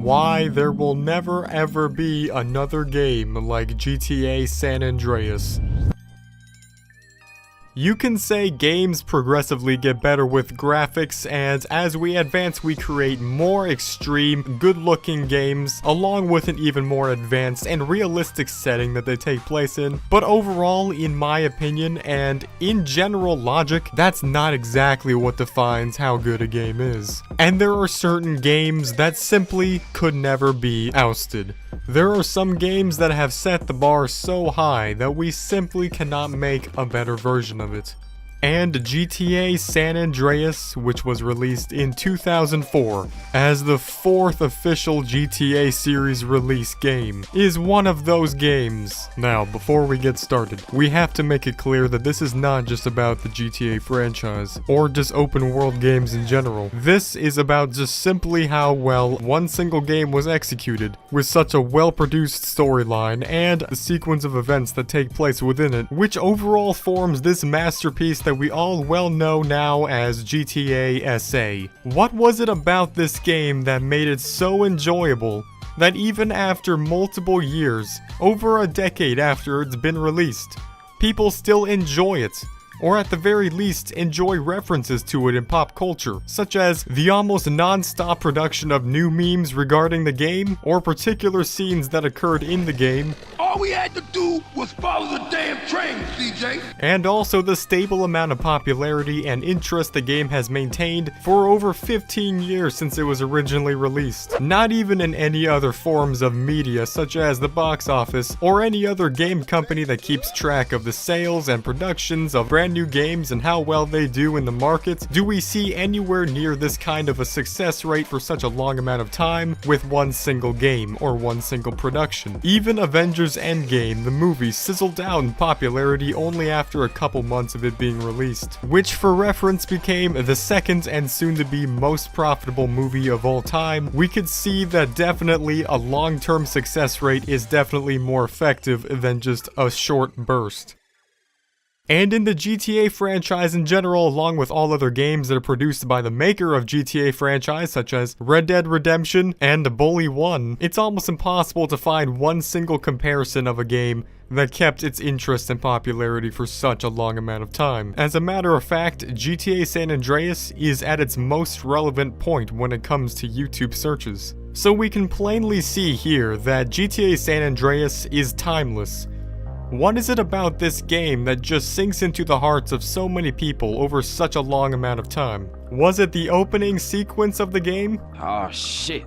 why there will never ever be another game like GTA San Andreas. You can say games progressively get better with graphics, and as we advance we create more extreme, good-looking games, along with an even more advanced and realistic setting that they take place in. But overall, in my opinion, and in general logic, that's not exactly what defines how good a game is. And there are certain games that simply could never be ousted. There are some games that have set the bar so high that we simply cannot make a better version of it. And GTA San Andreas, which was released in 2004 as the 4th official GTA series release game, is one of those games. Now, before we get started, we have to make it clear that this is not just about the GTA franchise, or just open world games in general. This is about just simply how well one single game was executed, with such a well-produced storyline and the sequence of events that take place within it, which overall forms this masterpiece that we all well know now as GTA SA. What was it about this game that made it so enjoyable that even after multiple years, over a decade after it's been released, people still enjoy it? Or at the very least, enjoy references to it in pop culture, such as the almost non-stop production of new memes regarding the game, or particular scenes that occurred in the game. All we had to do was follow the damn train, CJ. And also the stable amount of popularity and interest the game has maintained for over 15 years since it was originally released. Not even in any other forms of media such as the box office or any other game company that keeps track of the sales and productions of brand new games and how well they do in the market do we see anywhere near this kind of a success rate for such a long amount of time with one single game or one single production. Even Avengers Endgame, the movie, sizzled out in popularity only after a couple months of it being released, which for reference became the second and soon-to-be most profitable movie of all time. We could see that definitely a long-term success rate is definitely more effective than just a short burst. And in the GTA franchise in general, along with all other games that are produced by the maker of GTA franchise, such as Red Dead Redemption and Bully 1, it's almost impossible to find one single comparison of a game that kept its interest and popularity for such a long amount of time. As a matter of fact, GTA San Andreas is at its most relevant point when it comes to YouTube searches. So we can plainly see here that GTA San Andreas is timeless. What is it about this game that just sinks into the hearts of so many people over such a long amount of time? Was it the opening sequence of the game? Oh shit,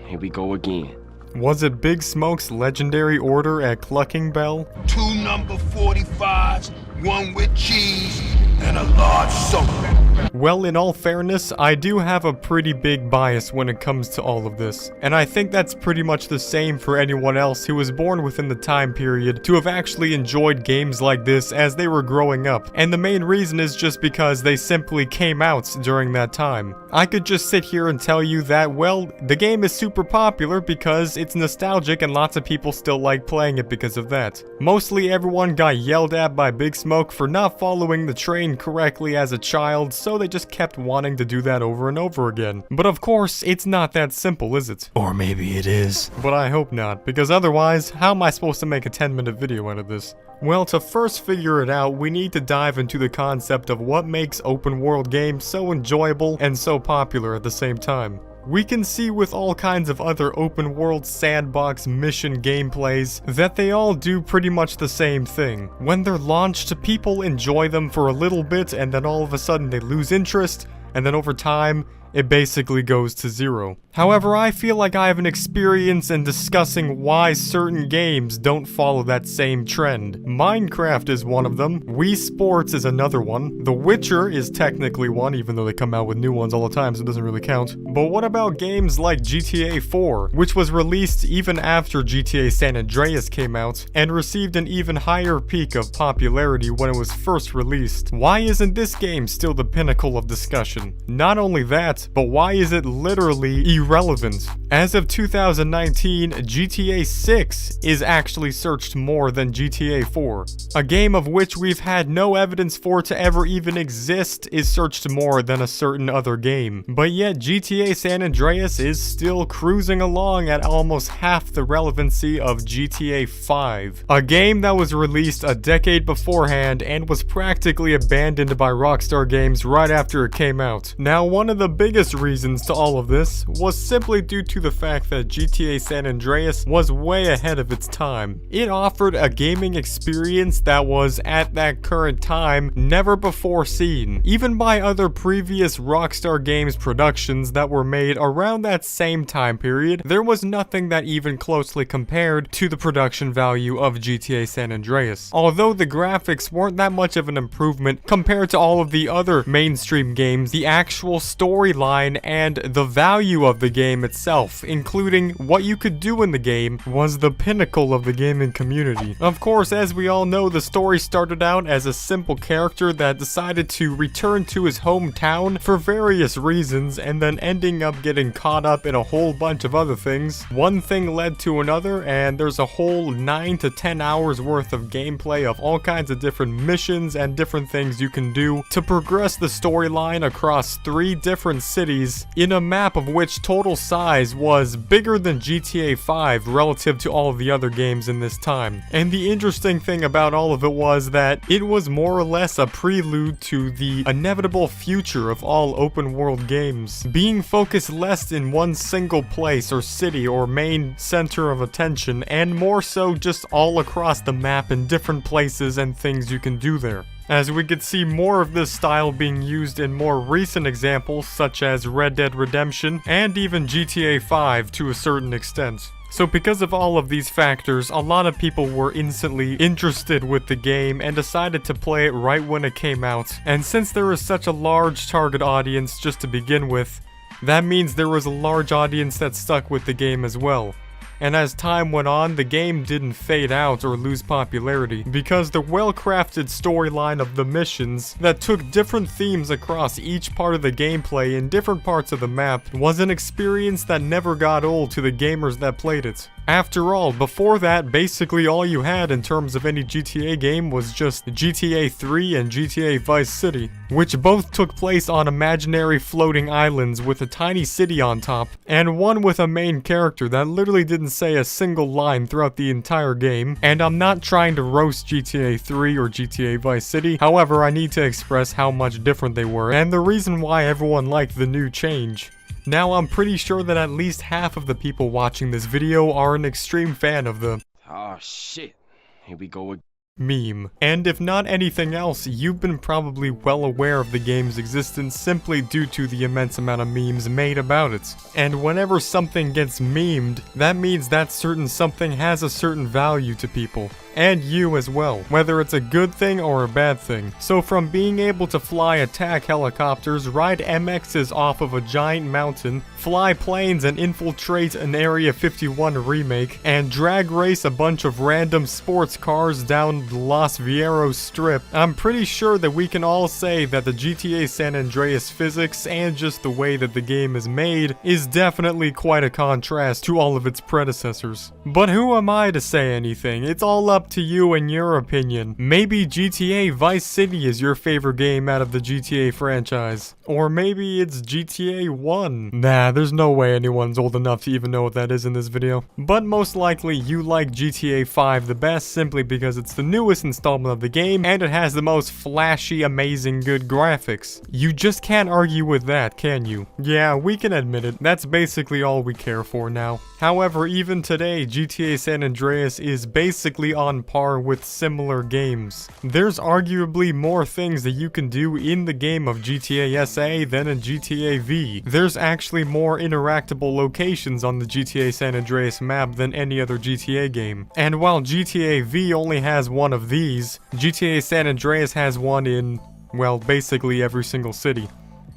here we go again. Was it Big Smoke's legendary order at Clucking Bell? 2 number 45s, 1 with cheese, and a large soda. Well, in all fairness, I do have a pretty big bias when it comes to all of this, and I think that's pretty much the same for anyone else who was born within the time period to have actually enjoyed games like this as they were growing up, and the main reason is just because they simply came out during that time. I could just sit here and tell you that, well, the game is super popular because it's nostalgic and lots of people still like playing it because of that. Mostly everyone got yelled at by Big Smoke for not following the train correctly as a child, so they just kept wanting to do that over and over again. But of course, it's not that simple, is it? Or maybe it is. But I hope not, because otherwise, how am I supposed to make a 10-minute video out of this? Well, to first figure it out, we need to dive into the concept of what makes open world games so enjoyable and so popular at the same time. We can see with all kinds of other open world sandbox mission gameplays that they all do pretty much the same thing. When they're launched, people enjoy them for a little bit and then all of a sudden they lose interest, and then over time, it basically goes to zero. However, I feel like I have an experience in discussing why certain games don't follow that same trend. Minecraft is one of them, Wii Sports is another one, The Witcher is technically one, even though they come out with new ones all the time, so it doesn't really count. But what about games like GTA 4, which was released even after GTA San Andreas came out, and received an even higher peak of popularity when it was first released? Why isn't this game still the pinnacle of discussion? Not only that, that, but why is it literally irrelevant? As of 2019, GTA 6 is actually searched more than GTA 4. A game of which we've had no evidence for to ever even exist is searched more than a certain other game. But yet GTA San Andreas is still cruising along at almost half the relevancy of GTA 5. A game that was released a decade beforehand and was practically abandoned by Rockstar Games right after it came out. Now, one of the biggest reasons to all of this was simply due to the fact that GTA San Andreas was way ahead of its time. It offered a gaming experience that was, at that current time, never before seen, even by other previous Rockstar Games productions that were made around that same time period. There was nothing that even closely compared to the production value of GTA San Andreas. Although the graphics weren't that much of an improvement compared to all of the other mainstream games, the actual storyline and the value of the game itself, including what you could do in the game, was the pinnacle of the gaming community. Of course, as we all know, the story started out as a simple character that decided to return to his hometown for various reasons, and then ending up getting caught up in a whole bunch of other things. One thing led to another, and there's a whole 9 to 10 hours worth of gameplay of all kinds of different missions and different things you can do to progress the storyline across 3 different cities in a map of which total size was bigger than GTA 5 relative to all of the other games in this time. And the interesting thing about all of it was that it was more or less a prelude to the inevitable future of all open world games, being focused less in one single place or city or main center of attention, and more so just all across the map in different places and things you can do there. As we could see more of this style being used in more recent examples such as Red Dead Redemption and even GTA 5 to a certain extent. So because of all of these factors, a lot of people were instantly interested with the game and decided to play it right when it came out. And since there is such a large target audience just to begin with, that means there was a large audience that stuck with the game as well. And as time went on, the game didn't fade out or lose popularity, because the well-crafted storyline of the missions that took different themes across each part of the gameplay in different parts of the map was an experience that never got old to the gamers that played it. After all, before that, basically all you had in terms of any GTA game was just GTA 3 and GTA Vice City, which both took place on imaginary floating islands with a tiny city on top, and one with a main character that literally didn't say a single line throughout the entire game. And I'm not trying to roast GTA 3 or GTA Vice City, however, I need to express how much different they were, and the reason why everyone liked the new change. Now, I'm pretty sure that at least half of the people watching this video are an extreme fan of the Oh shit, here we go again. Meme. And if not anything else, you've been probably well aware of the game's existence simply due to the immense amount of memes made about it. And whenever something gets memed, that means that certain something has a certain value to people. And you as well, whether it's a good thing or a bad thing. So from being able to fly attack helicopters, ride MXs off of a giant mountain, fly planes and infiltrate an Area 51 remake, and drag race a bunch of random sports cars down the Los Vieros Strip, I'm pretty sure that we can all say that the GTA San Andreas physics and just the way that the game is made is definitely quite a contrast to all of its predecessors. But who am I to say anything? It's all up to you and your opinion. Maybe GTA Vice City is your favorite game out of the GTA franchise. Or maybe it's GTA 1. Nah, there's no way anyone's old enough to even know what that is in this video. But most likely you like GTA 5 the best simply because it's the newest installment of the game and it has the most flashy, amazing, good graphics. You just can't argue with that, can you? Yeah, we can admit it. That's basically all we care for now. However, even today, GTA San Andreas is basically on par with similar games. There's arguably more things that you can do in the game of GTA SA than in GTA V. There's actually more interactable locations on the GTA San Andreas map than any other GTA game. And while GTA V only has one of these, GTA San Andreas has one in, well, basically every single city.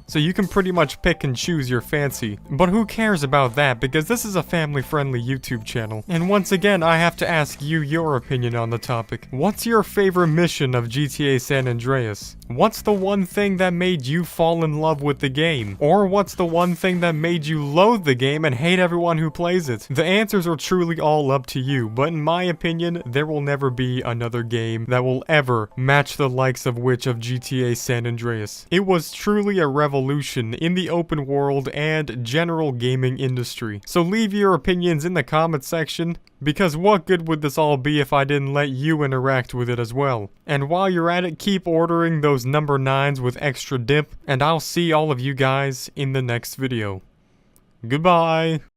So you can pretty much pick and choose your fancy. But who cares about that, because this is a family-friendly YouTube channel. And once again, I have to ask you your opinion on the topic. What's your favorite mission of GTA San Andreas? What's the one thing that made you fall in love with the game? Or what's the one thing that made you loathe the game and hate everyone who plays it? The answers are truly all up to you, but in my opinion, there will never be another game that will ever match the likes of which of GTA San Andreas. It was truly a revolution in the open world and general gaming industry. So leave your opinions in the comment section, because what good would this all be if I didn't let you interact with it as well? And while you're at it, keep ordering those number 9s with extra dip, and I'll see all of you guys in the next video. Goodbye!